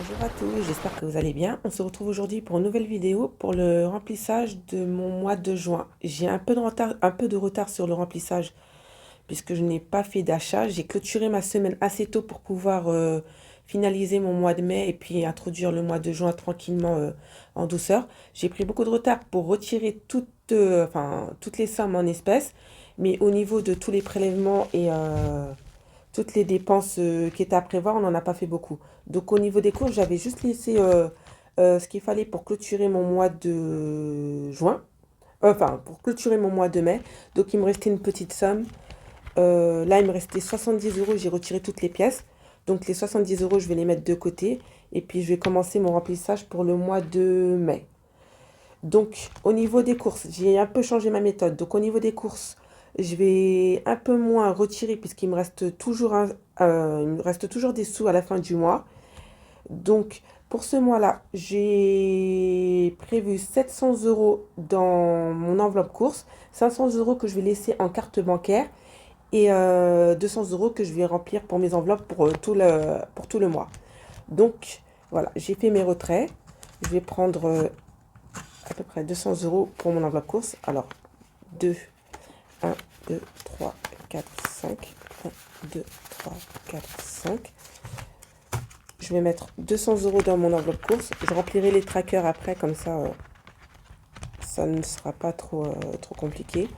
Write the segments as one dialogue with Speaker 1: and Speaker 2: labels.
Speaker 1: Bonjour à tous, j'espère que vous allez bien. On se retrouve aujourd'hui pour une nouvelle vidéo pour le remplissage de mon mois de juin. J'ai un peu de retard sur le remplissage puisque je n'ai pas fait d'achat. J'ai clôturé ma semaine assez tôt pour pouvoir finaliser mon mois de mai et puis introduire le mois de juin tranquillement en douceur. J'ai pris beaucoup de retard pour retirer toutes les sommes en espèces, mais au niveau de tous les prélèvements et toutes les dépenses qui étaient à prévoir, on n'en a pas fait beaucoup. Donc au niveau des courses, j'avais juste laissé ce qu'il fallait pour clôturer mon mois de juin. Enfin, pour clôturer mon mois de mai. Donc il me restait une petite somme. Là, il me restait 70 euros. J'ai retiré toutes les pièces. Donc les 70 euros, je vais les mettre de côté. Et puis je vais commencer mon remplissage pour le mois de mai. Donc au niveau des courses, j'ai un peu changé ma méthode. Donc au niveau des courses, je vais un peu moins retirer puisqu'il me reste toujours il me reste toujours des sous à la fin du mois. Donc pour ce mois-là, j'ai prévu 700 euros dans mon enveloppe course, 500 euros que je vais laisser en carte bancaire et 200 euros que je vais remplir pour mes enveloppes pour tout le mois. Donc voilà, j'ai fait mes retraits. Je vais prendre à peu près 200 euros pour mon enveloppe course. Alors 2, 1, 2, 3, 4, 5. 1, 2, 3, 4, 5. Je vais mettre 200 euros dans mon enveloppe course. Je remplirai les trackers après, comme ça ne sera pas trop compliqué.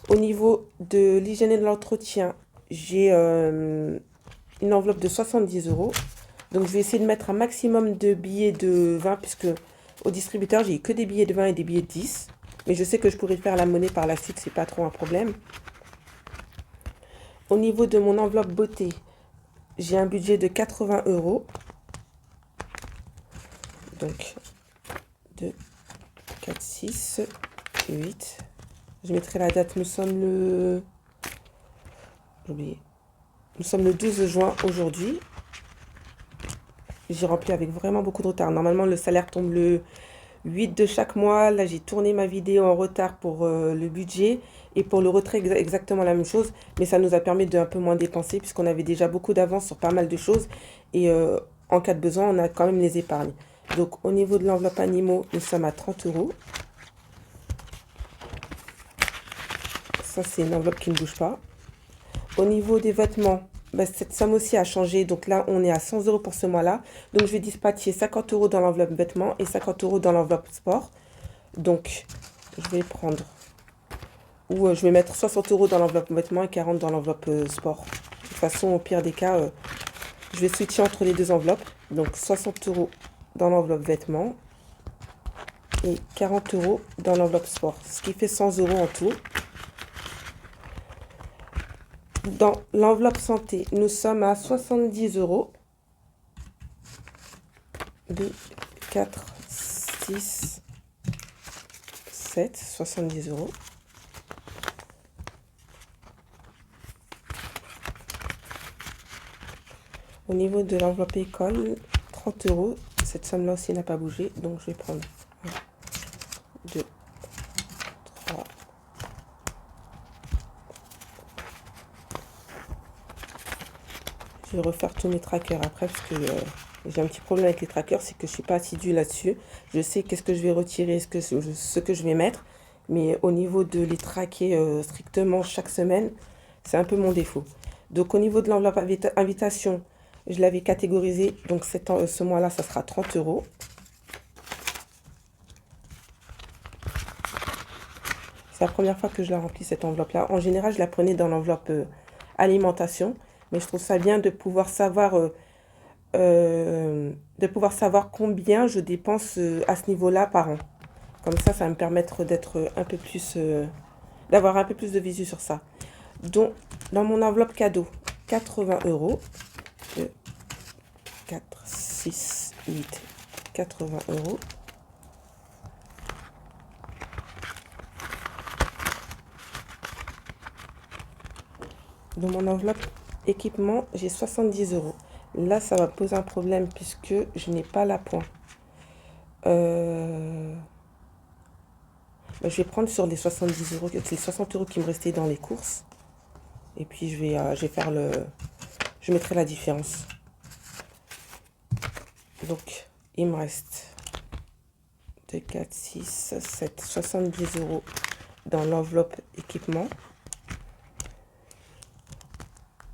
Speaker 1: Au niveau de l'hygiène et de l'entretien, j'ai une enveloppe de 70 euros. Donc je vais essayer de mettre un maximum de billets de 20, puisque au distributeur, j'ai que des billets de 20 et des billets de 10. Mais je sais que je pourrais faire la monnaie par la suite, c'est pas trop un problème. Au niveau de mon enveloppe beauté, j'ai un budget de 80 euros. Donc 2, 4, 6, 8. Je mettrai la date, nous sommes le... J'ai oublié. Nous sommes le 12 juin aujourd'hui. J'ai rempli avec vraiment beaucoup de retard. Normalement, le salaire tombe le 8 de chaque mois. Là, j'ai tourné ma vidéo en retard pour le budget. Et pour le retrait, exactement la même chose. Mais ça nous a permis de un peu moins dépenser puisqu'on avait déjà beaucoup d'avance sur pas mal de choses. Et en cas de besoin, on a quand même les épargnes. Donc, au niveau de l'enveloppe animaux, nous sommes à 30 euros. Ça, c'est une enveloppe qui ne bouge pas. Au niveau des vêtements, cette somme aussi a changé. Donc là, on est à 100 euros pour ce mois-là. Donc, je vais dispatcher 50 euros dans l'enveloppe vêtements et 50 euros dans l'enveloppe sport. Donc, je vais prendre... Ou je vais mettre 60 euros dans l'enveloppe vêtements et 40 dans l'enveloppe sport. De toute façon, au pire des cas, je vais switcher entre les deux enveloppes. Donc, 60 euros dans l'enveloppe vêtements et 40 euros dans l'enveloppe sport. Ce qui fait 100 euros en tout. Dans l'enveloppe santé, nous sommes à 70 euros. 2, 4, 6, 7, 70 euros. Au niveau de l'enveloppe école, 30 euros. Cette somme-là aussi n'a pas bougé. Donc, je vais prendre 1, 2, 3. Je vais refaire tous mes trackers après parce que j'ai un petit problème avec les trackers, c'est que je ne suis pas assidue là-dessus. Je sais qu'est-ce que je vais retirer, ce que je vais mettre. Mais au niveau de les traquer strictement chaque semaine, c'est un peu mon défaut. Donc au niveau de l'enveloppe invitation, je l'avais catégorisé. Donc ce mois-là, ça sera 30 euros. C'est la première fois que je la remplis, cette enveloppe-là. En général, je la prenais dans l'enveloppe alimentation. Mais je trouve ça bien de pouvoir savoir combien je dépense à ce niveau-là par an. Comme ça va me permettre d'être un peu plus, d'avoir un peu plus de visu sur ça. Donc, dans mon enveloppe cadeau, 80 euros. 2, 4, 6, 8, 80 euros. Dans mon enveloppe équipement, j'ai 70 euros. Là, ça va poser un problème puisque je n'ai pas l'appoint. Je vais prendre sur les 70 euros, c'est les 60 euros qui me restaient dans les courses. Et puis, je vais faire je mettrai la différence. Donc, il me reste 2, 4, 6, 7, 70 € dans l'enveloppe équipement.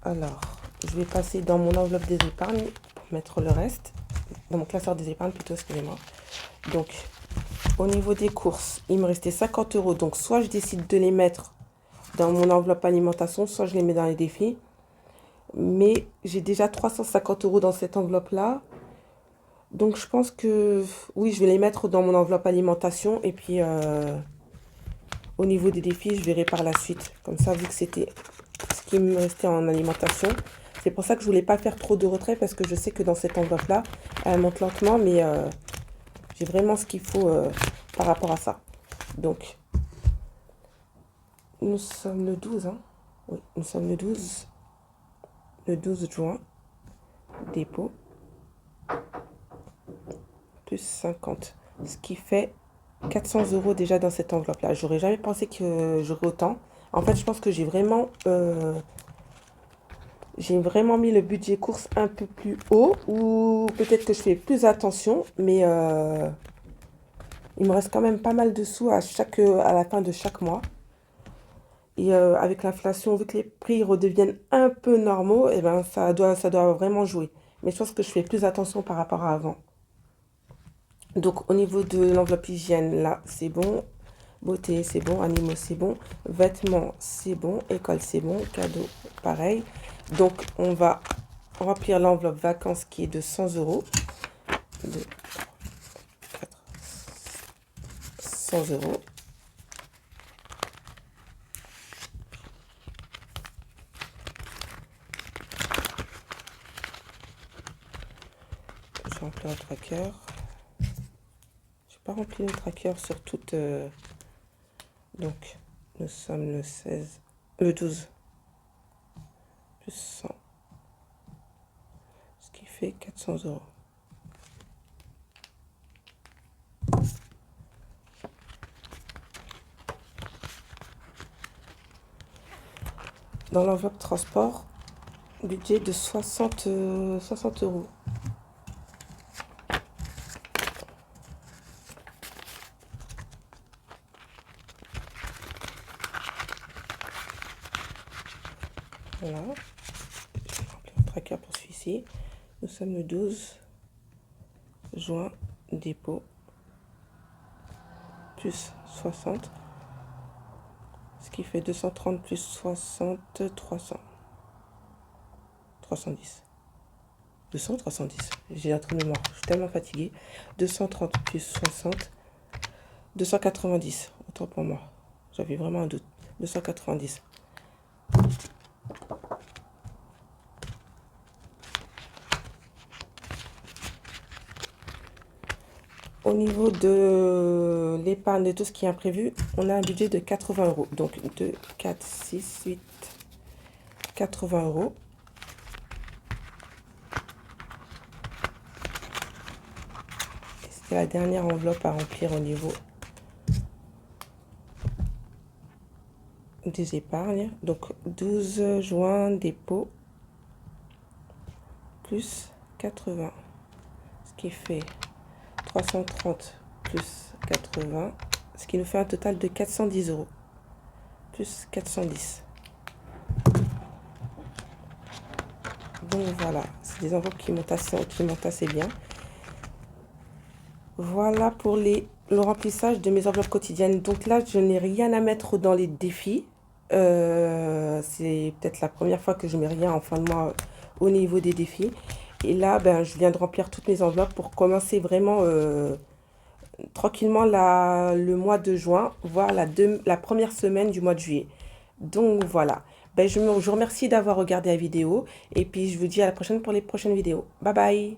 Speaker 1: Alors, je vais passer dans mon enveloppe des épargnes pour mettre le reste. Dans mon classeur des épargnes plutôt, excusez-moi. Donc, au niveau des courses, il me restait 50 €. Donc, soit je décide de les mettre dans mon enveloppe alimentation, soit je les mets dans les défis. Mais j'ai déjà 350 € dans cette enveloppe-là. Donc, je pense que oui, je vais les mettre dans mon enveloppe alimentation. Et puis, au niveau des défis, je verrai par la suite. Comme ça, vu que c'était ce qui me restait en alimentation. C'est pour ça que je voulais pas faire trop de retrait parce que je sais que dans cette enveloppe-là, elle monte lentement. Mais j'ai vraiment ce qu'il faut par rapport à ça. Donc, nous sommes le 12, hein? Oui, nous sommes le 12. Le 12 juin. Dépôt. Plus 50. Ce qui fait 400 € déjà dans cette enveloppe-là. J'aurais jamais pensé que j'aurais autant. En fait, je pense que j'ai vraiment mis le budget course un peu plus haut. Ou peut-être que je fais plus attention. Mais il me reste quand même pas mal de sous à la fin de chaque mois. Et avec l'inflation, vu que les prix redeviennent un peu normaux, et ben ça doit vraiment jouer. Mais je pense que je fais plus attention par rapport à avant. Donc, au niveau de l'enveloppe hygiène, là, c'est bon. Beauté, c'est bon. Animaux, c'est bon. Vêtements, c'est bon. École, c'est bon. Cadeaux, pareil. Donc, on va remplir l'enveloppe vacances qui est de 100 €. 2, 4, 100 €. Je vais remplir le tracker. Je n'ai pas rempli le tracker sur toute... Donc, nous sommes le 16... Le 12. Plus 100. Ce qui fait 400 €. Dans l'enveloppe transport, budget de 60 €. Voilà. Je vais remplir le tracker pour celui-ci. Nous sommes le 12 juin, dépôt. Plus 60. Ce qui fait 230 plus 60, 300. 310. 200, 310. J'ai un trou de mémoire. Je suis tellement fatiguée. 230 plus 60. 290. Autant pour moi. J'avais vraiment un doute. 290. Au niveau de l'épargne, de tout ce qui est imprévu, on a un budget de 80 €. Donc 2, 4, 6, 8, 80 €. C'est la dernière enveloppe à remplir au niveau des épargnes. Donc 12 juin, dépôt, plus 80. Ce qui fait 330 plus 80, ce qui nous fait un total de 410 €. Plus 410. Donc voilà, c'est des enveloppes qui montent assez bien. Voilà pour le remplissage de mes enveloppes quotidiennes. Donc là, je n'ai rien à mettre dans les défis. C'est peut-être la première fois que je mets rien en fin de mois au niveau des défis. Et là, ben, je viens de remplir toutes mes enveloppes pour commencer vraiment tranquillement le mois de juin, voire la première semaine du mois de juillet. Donc voilà. Ben, je vous remercie d'avoir regardé la vidéo. Et puis, je vous dis à la prochaine pour les prochaines vidéos. Bye bye!